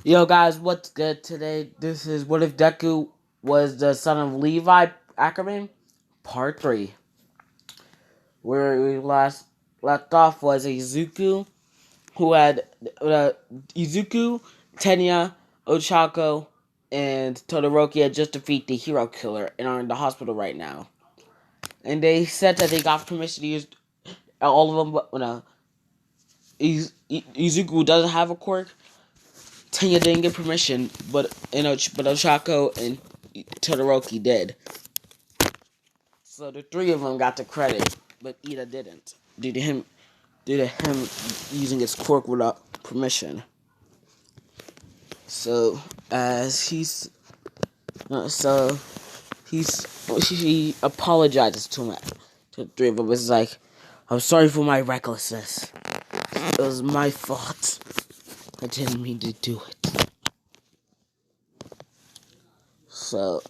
Yo guys, what's good today? This is What If Deku Was the Son of Levi Ackermann? Part 3. Where we last left off was Izuku, who had Izuku, Tenya, Ochako, and Todoroki had just defeated the hero killer and are in the hospital right now. And they said that they got permission to use all of them, but Izuku doesn't have a quirk. Tenya didn't get permission, but Ochako and Todoroki did. So the three of them got the credit, but Ida didn't. Due to him using his quirk without permission. So as he's so he apologizes to him, to the three of them. It's like, I'm sorry for my recklessness. It was my fault. I didn't mean to do it. So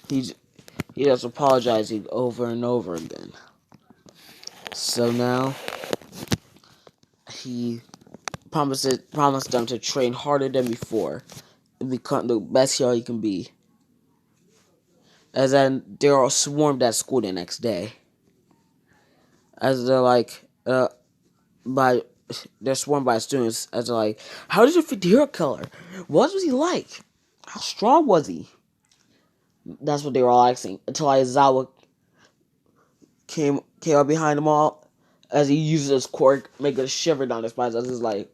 he just apologizing over and over again. So now he promised them to train harder than before and become the best hero he can be. As then they're all swarmed at school the next day. As they're like, they're swarmed by students. As they're like, how did you defeat the hero killer? What was he like? How strong was he? That's what they were all asking. Until Aizawa came up behind them all, as he uses his quirk, making a shiver down his spine. As he's like,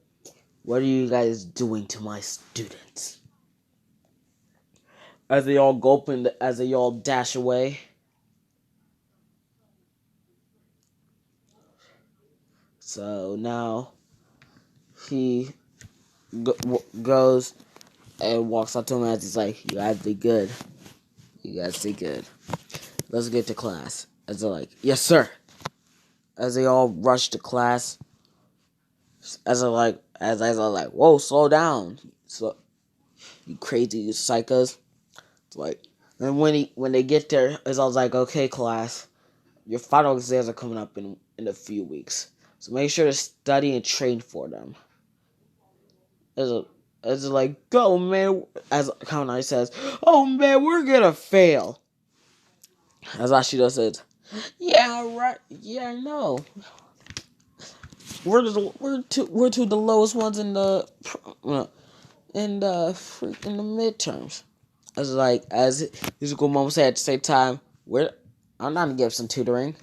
what are you guys doing to my students? As they all gulp and as they all dash away. So now he goes and walks up to him as he's like, you guys did good. You guys did good. Let's get to class. As they're like, yes sir. As they all rush to class. As they're like, whoa, slow down. So you crazy psychos. It's like, and when they get there, it's all like, okay class, your final exams are coming up in a few weeks. So make sure to study and train for them. As like, go man, as Kaunai says, oh man, we're gonna fail. As Ashida says, yeah, right, yeah, no. We're two of the lowest ones in the midterms. As musical mom said at the same time, I'm not gonna give some tutoring.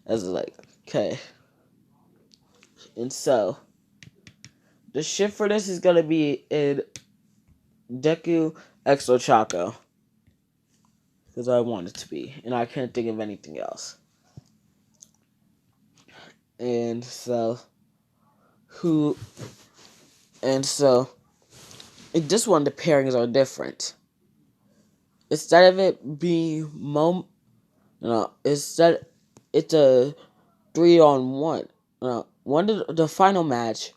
As like, okay. And so the shift for this is gonna be in Deku X Ochako. Because I want it to be. And I can't think of anything else. And so this one the pairings are different. Instead of it being instead it's a 3-on-1. The final match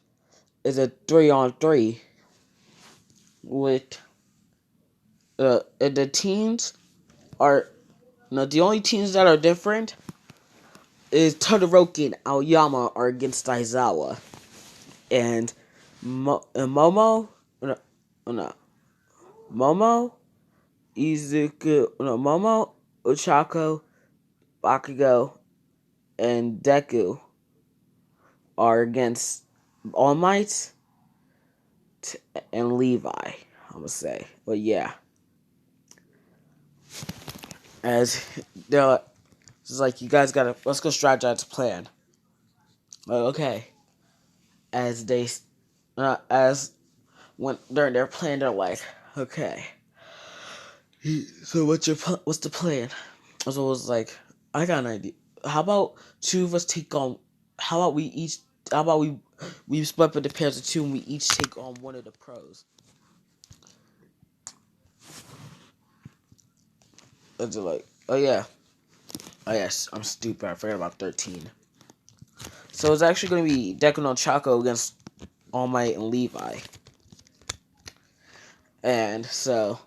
is a 3-on-3 with the teams are the only teams that are different is Todoroki and Aoyama are against Aizawa, and Momo, Izuku, Momo, Ochako, Bakugo, and Deku are against All Might and Levi, I'm gonna say. But yeah. As they're it's like, you guys let's go strategize a plan. Like, okay. As they as when during their plan, they're like, okay. So what's the plan? So it was like, I got an idea. How about two of us take on? How about we split up into pairs of two and we each take on one of the pros. And they're like, oh yeah, I'm stupid. I forgot about 13. So it's actually going to be Deku no Chaco against All Might and Levi. And so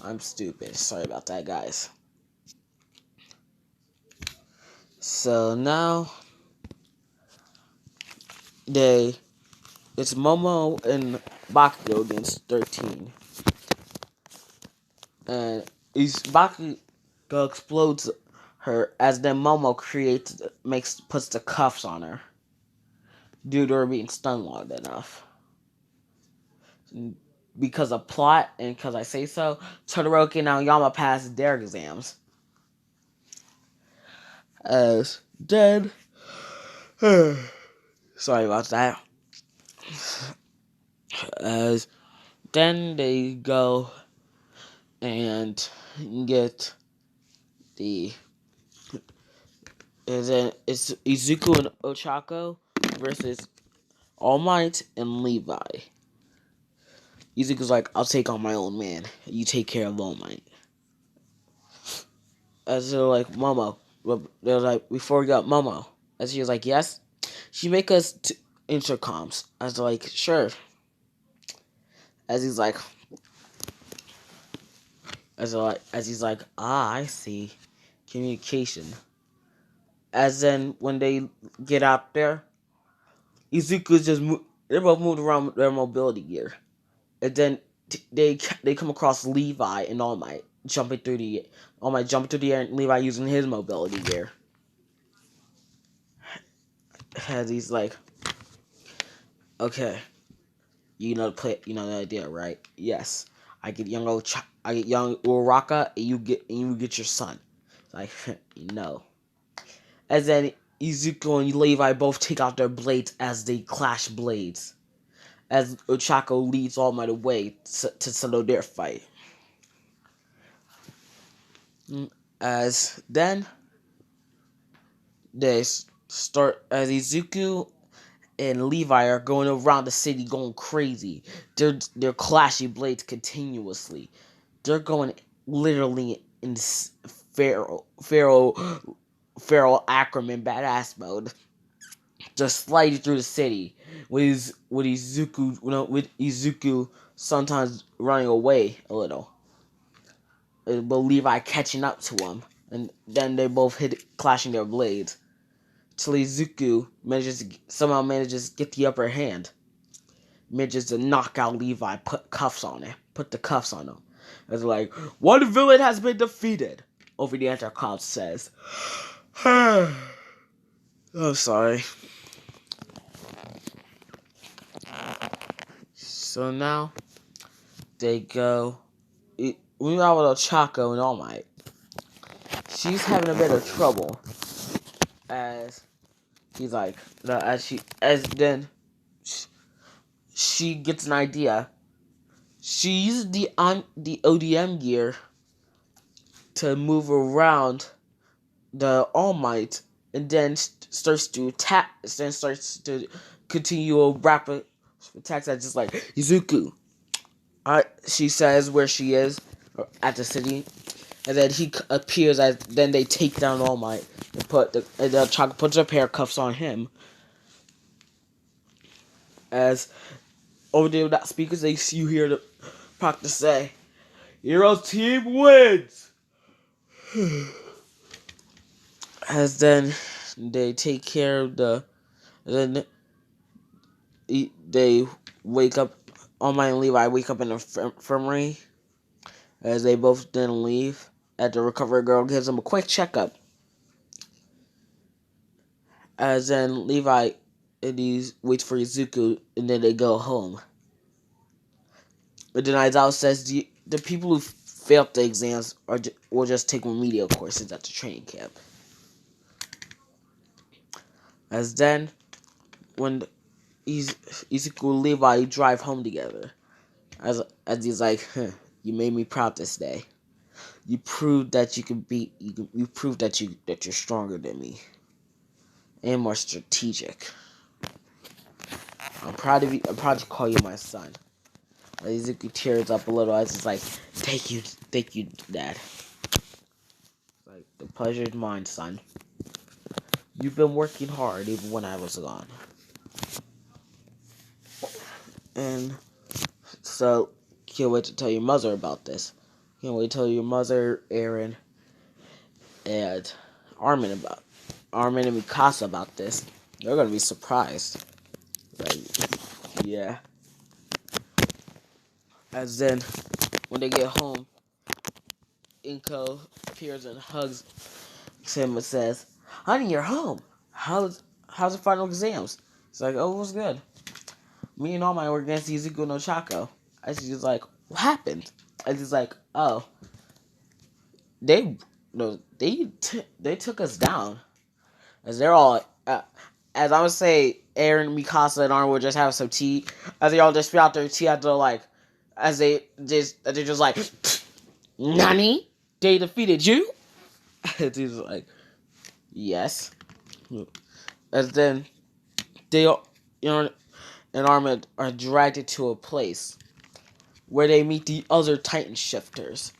I'm stupid. Sorry about that, guys. So now they it's Momo and Bakugo against 13. And Bakugo explodes her as then Momo puts the cuffs on her due to her being stunned long enough. Because of plot and because I say so, Todoroki and Aoyama pass their exams. As then, sorry about that. As then they go and get the. And then it's Izuku and Ochako versus All Might and Levi. Izuku's like, I'll take on my own man. You take care of All Might. As they're like, Momo. They're like, before we got Momo. As she was like, yes. She make us intercoms. I was like, sure. As he's like, I see. Communication. As then when they get out there, Izuku's they're both moved around with their mobility gear. And then they come across Levi and All Might jumping through the air, and Levi using his mobility gear. As he's like, okay, you know the idea, right? Yes, I get young Uraraka, and you get your son. Like, no. As then Izuku and Levi both take out their blades as they clash blades. As Ochako leads All Might away to settle their fight. As then they start as Izuku and Levi are going around the city going crazy. They're clashing blades continuously. They're going literally in Pharaoh Ackermann badass mode. Just sliding through the city with Izuku sometimes running away a little. But Levi catching up to him. And then they both clashing their blades. Till Izuku somehow manages to get the upper hand. Manages to knock out Levi, put the cuffs on him. It's like, one villain has been defeated. Over the intercom says. Oh, sorry. So now, they go. We are with Ochako and All Might. She's having a bit of trouble. As he's like, she gets an idea. She uses the ODM gear to move around the All Might, and then starts to attack. Then starts to continue a rapid attacks. That's just like Izuku. She says where she is at the city, and then he appears. As then they take down All Might and puts her pair of cuffs on him. As over there, that speakers, you hear the Proctor say, "Heroes team wins." As then they take care of then they wake up. All Might and Levi wake up in the infirmary. As they both then leave. As the recovery girl gives them a quick checkup. As then Levi and he waits for Izuku, and then they go home. But then Aizawa says the people who failed the exams will just take remedial courses at the training camp. As then, when Izuku and Levi drive home together, as he's like, you made me proud this day. You proved that you proved that you're stronger than me and more strategic. I'm proud of you. I'm proud to call you my son. Izuku tears up a little as he's like, thank you, Dad. Like, the pleasure is mine, son. You've been working hard even when I was gone. And so, can't wait to tell your mother about this. Can't wait to tell your mother, Aaron, and Armin and Mikasa about this. They're gonna be surprised. Like, Yeah. As then, when they get home, Inko appears and hugs him and says, "Honey, you're home. How's the final exams?" It's like, "Oh, it was good. Me and all my were against Izuku no Chako." And she's like, "What happened?" And he's like, "Oh, they no they took us down." As they're all as I would say, Aaron, Mikasa, and Arn would just have some tea. As they all just spit out their tea after like, as they're just like, "Nani? They defeated you?" And he's like, "Yes." As then they all, and Armin are dragged to a place where they meet the other Titan shifters.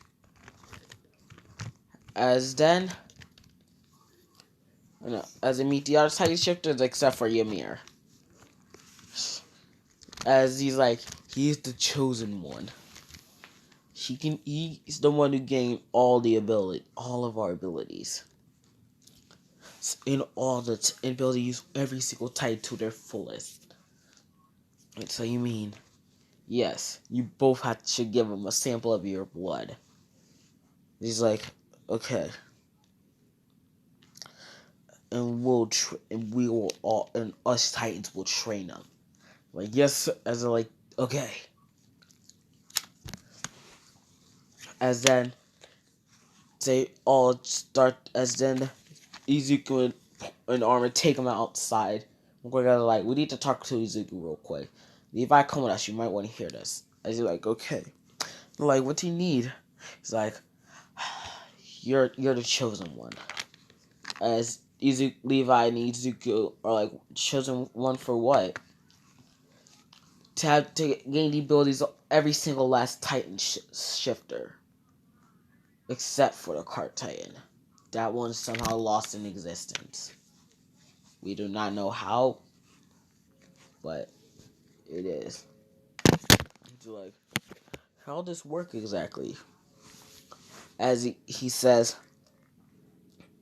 As then, as they meet the other Titan shifters except for Ymir. As he's the chosen one. He's the one who gained all of our abilities. In all the ability to use every single Titan to their fullest. And so you mean, yes, you both should give him a sample of your blood. He's like, okay. And we will all, and us Titans will train them. Like, yes, as they're like, okay. As then, they all start, as then, Izuku and Armin take him outside. We're gonna we need to talk to Izuku real quick. Levi, come with us, you might want to hear this. As you're like, okay. They're like, what do you need? He's like, you're the chosen one. As Levi and Izuku are like, chosen one for what? To gain the abilities of every single last Titan shifter. Except for the Cart Titan. That one's somehow lost in existence. We do not know how, but it is. It's like, how does this work exactly? As he says,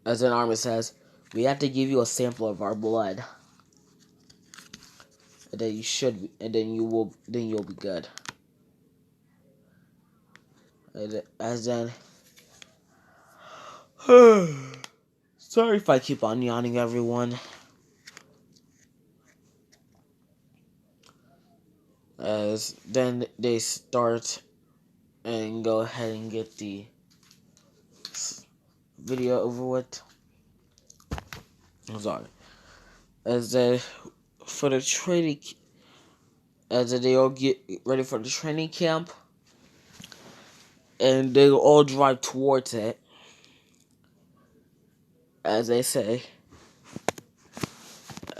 as an armor says, we have to give you a sample of our blood. And then you'll be good. And as then, sorry if I keep on yawning, everyone. As then they start and go ahead and get the video over with. I'm sorry. As they for the training, as they all get ready for the training camp, and they all drive towards it. As they say,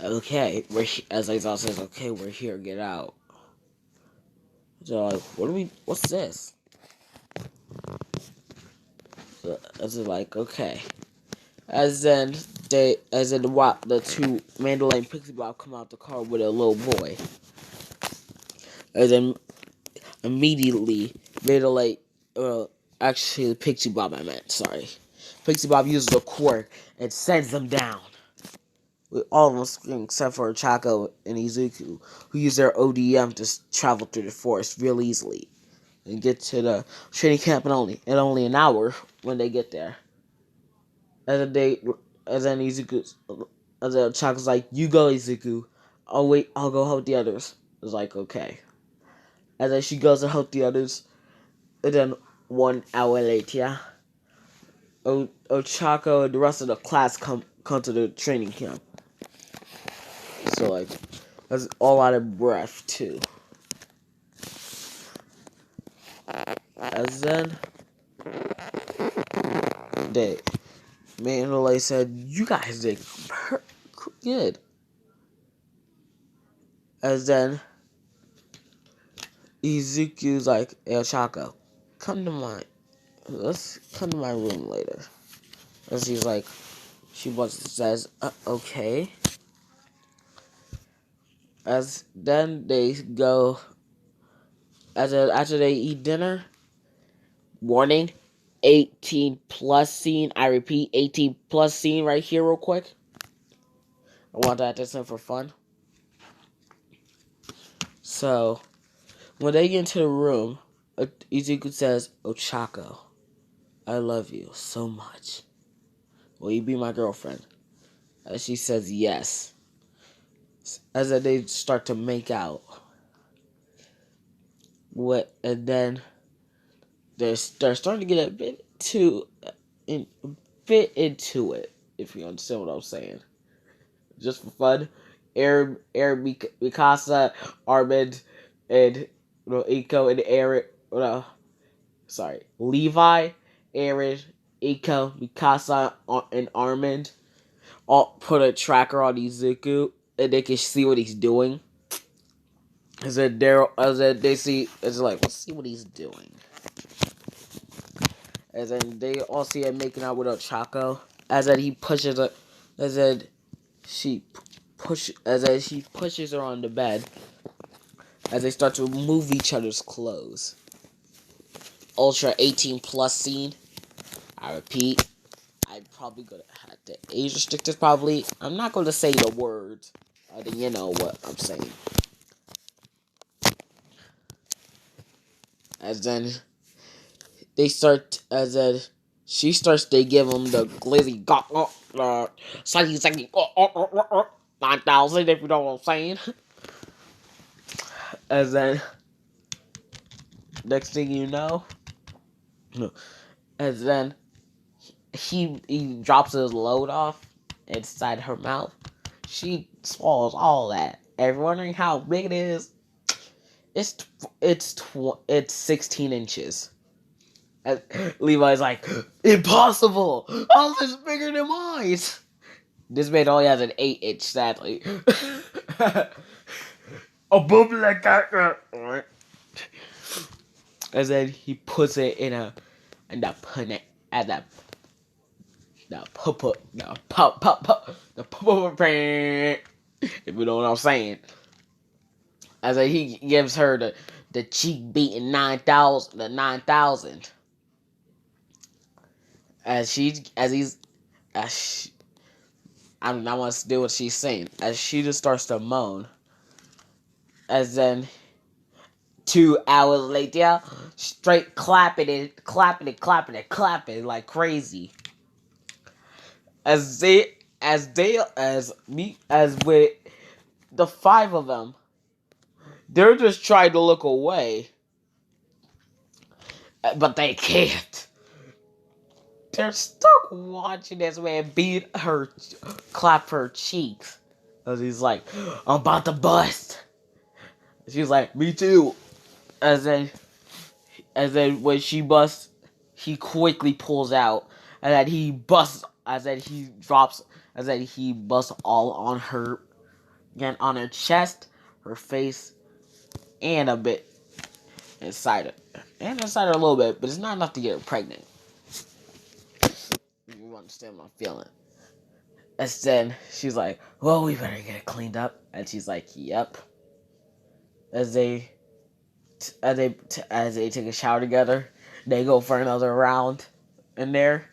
okay, as Aizawa says, okay, we're here, get out. So like, what's this? So, as they're like, okay. As then the two Mandalay and Pixie Bob come out the car with a little boy. And then immediately Mandalay, actually Pixie Bob I meant, sorry. Pixie Bob uses a quirk and sends them down. With all of them screaming except for Chako and Izuku, who use their ODM to travel through the forest real easily and get to the training camp in only an hour when they get there. As then Chako's like, "You go, Izuku. I'll go help the others." It's like, okay. And then she goes to help the others, and then 1 hour later, Ochako and the rest of the class come to the training camp. So like, that's all out of breath too. As then, Mandalay said, "You guys did good." As then, Izuku's like, "Hey, Ochako, let's come to my room later." And she's like, says, "Okay." As then they go, after they eat dinner. Warning, 18 plus scene. I repeat, 18 plus scene right here real quick. I want that to for fun. So when they get into the room, Izuku says, "Ochako, I love you so much. Will you be my girlfriend?" And she says yes. As they start to make out, and then they're starting to get a bit into it. If you understand what I'm saying, just for fun. Mikasa, Armin, and Iko and Aaron. Levi, Aaron, Iko, Mikasa, and Armin all put a tracker on Izuku, and they can see what he's doing. As then they see, it's like, let's see what he's doing. As then they all see him making out with Ochako. As then he pushes her, as then she pushes her on the bed. As they start to move each other's clothes. Ultra 18 plus scene. I repeat, I'm probably gonna have to age restrict this. Probably, I'm not gonna say the words. You know what I'm saying. As then they start, as then she starts to give him the glizzy psyche 9,000, if you know what I'm saying. As then next thing you know, as then he drops his load off inside her mouth. She swallows all that. And wondering how big it is. It's 16 inches. And Levi's like, impossible! How is this bigger than mine? This man only has an 8-inch, sadly. A boob like that. And then he puts it in the if you know what I'm saying. As he gives her the cheek beating 9,000. I want to do what she's saying. As she just starts to moan. As then 2 hours later, straight clapping like crazy. As with the 5 of them, they're just trying to look away, but they can't. They're stuck watching this man clap her cheeks. As he's like, I'm about to bust. She's like, me too. As then when she busts, he quickly pulls out, and then he busts. As then he drops. As then he busts all on her, again on her chest, her face, and a bit inside it, and inside her a little bit, but it's not enough to get her pregnant. You understand what I'm feeling? And then she's like, well, we better get it cleaned up. And she's like, yep. As they take a shower together, they go for another round in there.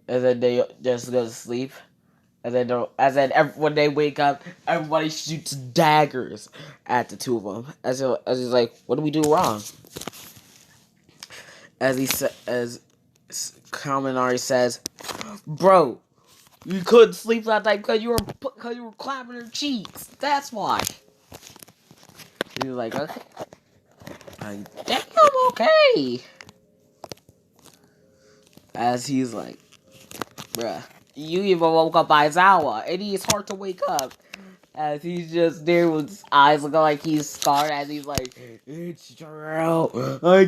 And then they just go to sleep. And then when they wake up, everybody shoots daggers at the 2 of them. As he's like, what do we do wrong? As Kaminari says, bro, you couldn't sleep that night because you were clapping her cheeks. That's why. He's like, okay. Damn, okay. As he's like, bruh, you even woke up by Zawa, and it's hard to wake up. As he's just there with his eyes looking like he's scarred, as he's like, it's true. I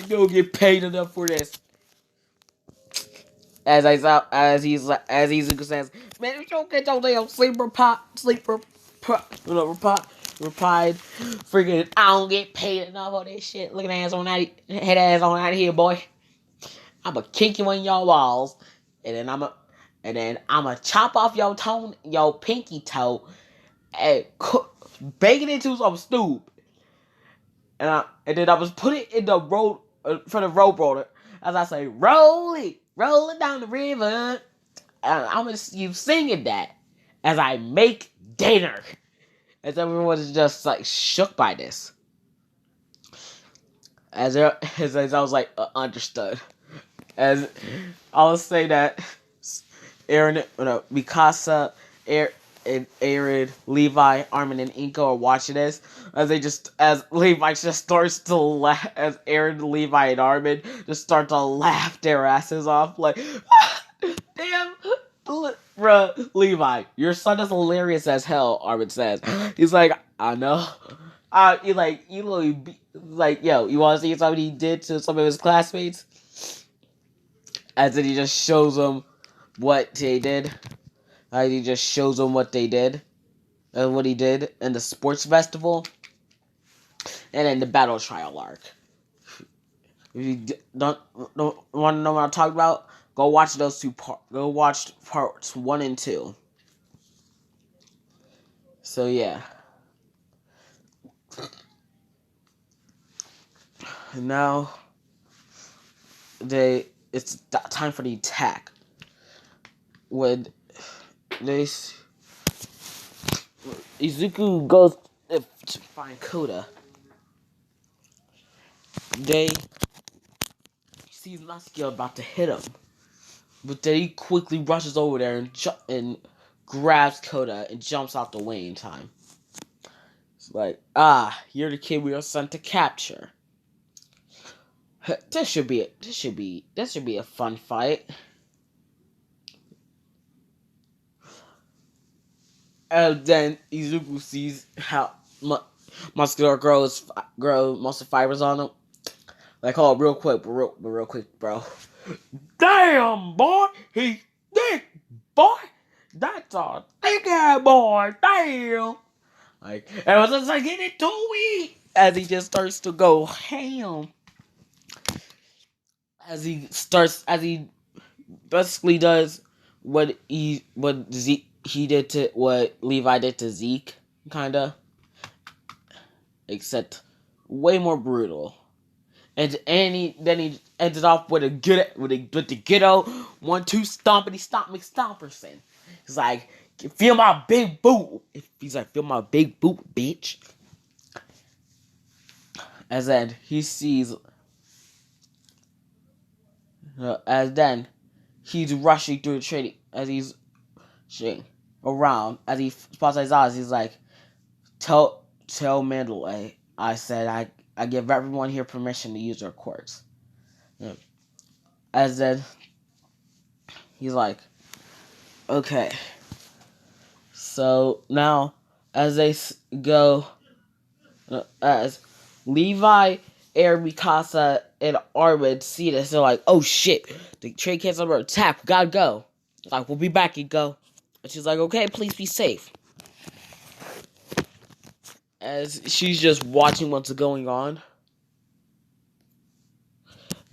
don't get paid enough for this. As Izuku says, man, if you don't get your damn replied, freaking, I don't get paid enough for this shit. Looking ass on that, head ass on out here, boy. I'ma kick you in your walls, and then I'ma chop off your pinky toe, and bake it into some stew. And then I was put it in the road for the road roller, as I say, roll it down the river. And I'm gonna you singing that as I make dinner. And everyone was just like shook by this. As I was like understood. As I'll say that Aaron, Mikasa, Aaron, Levi, Armin, and Inko are watching this, as Levi just starts to laugh, as Aaron, Levi, and Armin just start to laugh their asses off, like, damn, bruh, Levi, your son is hilarious as hell. Armin says, he's like, I know. Yo, you want to see something he did to some of his classmates? As then he just shows them what they did. He just shows them what they did. And what he did in the sports festival. And in the battle trial arc. If you don't want to know what I'm talking about, go watch those two parts. Go watch parts 1 and 2. So yeah. And now it's time for the attack. When Izuku goes to find Koda, they see Natsuki about to hit him, but then he quickly rushes over there and grabs Koda and jumps out the way in time. It's like, you're the kid we are sent to capture. This should be a fun fight. And then Izuku sees how muscular grows muscle fibers on him. Like, oh, real quick, bro. Damn, boy, he's thick, boy. That's a thick ass boy. Damn. Like, and I was just like, get it to me. As he just starts to go ham. As he basically does what what Levi did to Zeke, kinda, except way more brutal. And then he ended off with the ghetto 1-2 stompity stomp McStomperson. He's like, feel my big boot. He's like, feel my big boot, bitch. As then he sees. As then he's rushing through the trading as he's around as he spots his eyes. He's like, tell Mandalay I said I give everyone here permission to use their quirks. As then he's like, okay. So now as they go, as Levi, Air, Mikasa, and Armin see this, they're like, oh shit, the trade cancels under attack, we gotta go. Like, we'll be back, and go. And she's like, okay, please be safe. As she's just watching what's going on.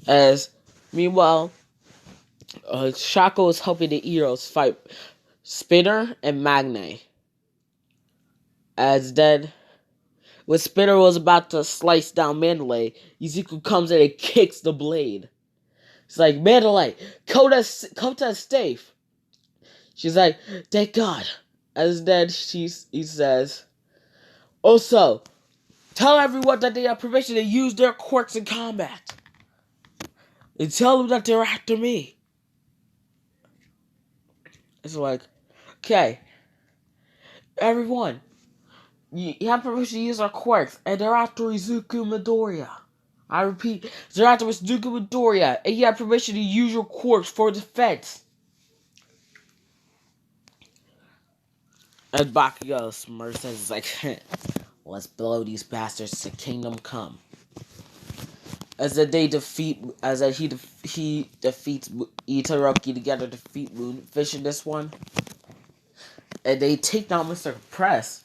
As, meanwhile, Shako is helping the heroes fight Spinner and Magne. As then, when Spinner was about to slice down Mandalay, Izuku comes in and kicks the blade. It's like, Mandalay, Kota's safe. She's like, thank God. As then he says, also, tell everyone that they have permission to use their quirks in combat. And tell them that they're after me. It's like, okay, everyone, you have permission to use our quirks, and they're after Izuku Midoriya. I repeat, they're after Izuku Midoriya, and you have permission to use your quirks for defense. And Bakugo smirks and is like, let's blow these bastards to Kingdom Come. As that he defeats Itoroki together, defeat Moonfish in this one, and they take down Mr. Press.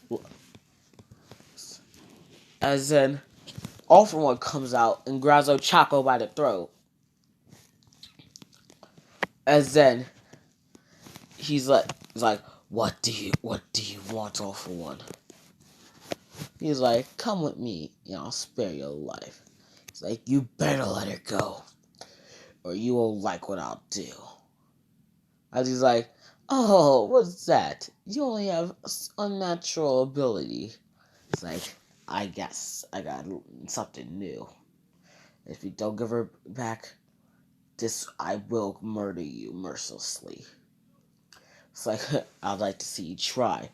As then, All For One comes out and grabs Ochako by the throat. As then, he's like, what do you want, All For One? He's like, come with me, and I'll spare your life. He's like, you better let her go, or you won't like what I'll do. As he's like, Oh, what's that? You only have unnatural ability. It's like, I guess I got something new. If you don't give her back, I will murder you mercilessly. It's like, I'd like to see you try.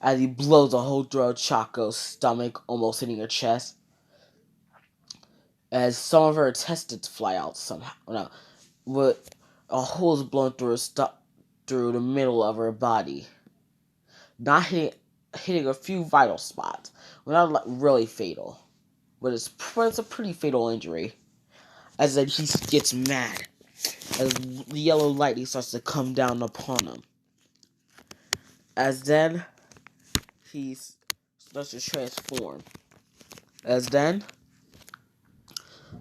As he blows a hole through Chaco's stomach, almost hitting her chest. As some of her intestines fly out somehow. No, with a hole is blown through through the middle of her body. Not hitting a few vital spots. Well, not like really fatal. But it's a pretty fatal injury. As then he gets mad. As the yellow lightning starts to come down upon him. As then he starts to transform. As then,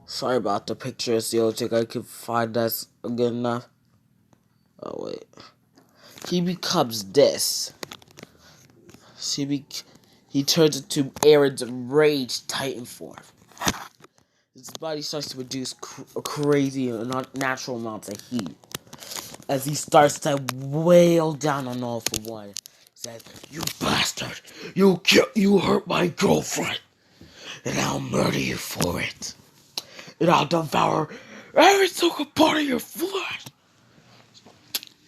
sorry about the pictures, the only thing I can find that's good enough. Oh wait, he becomes this. He turns into Aaron's rage Titan form. His body starts to produce crazy and unnatural amounts of heat. As he starts to wail down on All For One. He says, "You bastard! You hurt my girlfriend! And I'll murder you for it! And I'll devour every single part of your flesh!"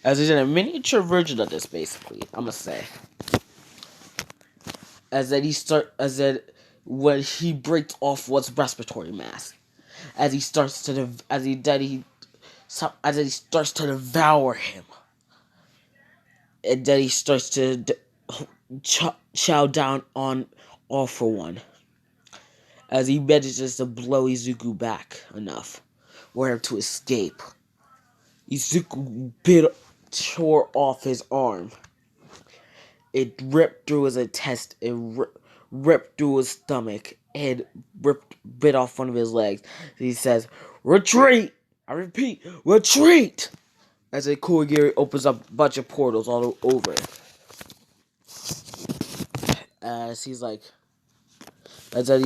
As he's in a miniature version of this, basically, I'm gonna say. As then when he breaks off what's respiratory mask. As he starts to devour him. And then he starts to chow down on All For One. As he manages to blow Izuku back enough for him to escape. Izuku tore off his arm. It ripped through his intestine, it ripped through his stomach, and bit off one of his legs. He says, "Retreat! I repeat, retreat!" As a Kurogiri opens up a bunch of portals all over. As he's like, as then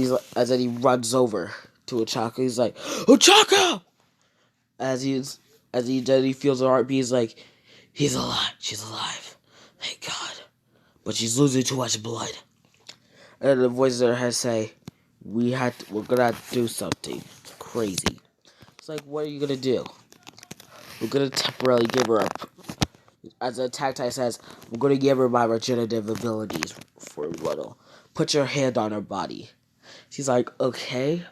he runs over to Ochako. He's like, "Ochako!" Then he feels her heartbeat. He's like, "He's alive. She's alive. Thank God. But she's losing too much blood." And the voices in her head say, we're gonna have to do something crazy. It's like, what are you gonna do? We're gonna temporarily give her up. As the attack type says, "I'm gonna give her my regenerative abilities for a little. Put your hand on her body." She's like, "Okay."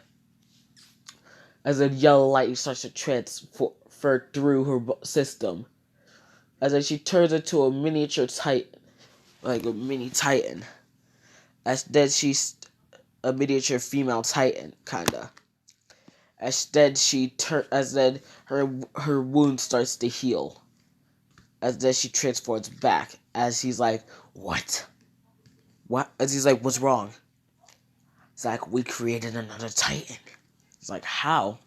As a yellow light starts to transfer through her system. As then she turns into a miniature titan, like a mini titan. As then she's a miniature female titan, kinda. As then her wound starts to heal. As then she transforms back. As he's like, "What? What?" As he's like, "What's wrong?" It's like, "We created another titan." It's like, "How?"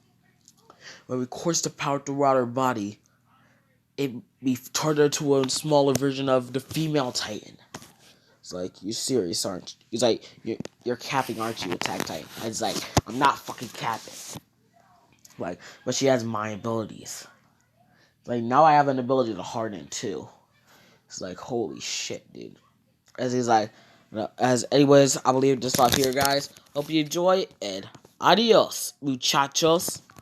When we coursed the power throughout her body, we turned her into a smaller version of the female titan. It's like, "You're serious, aren't you?" He's like, you're capping, aren't you, Attack Titan?" And it's like, "I'm not fucking capping." Like, but she has my abilities. Like, now I have an ability to harden too. It's like, holy shit, dude. As he's like, anyways, I will leave this off here, guys. Hope you enjoy, and adios, muchachos.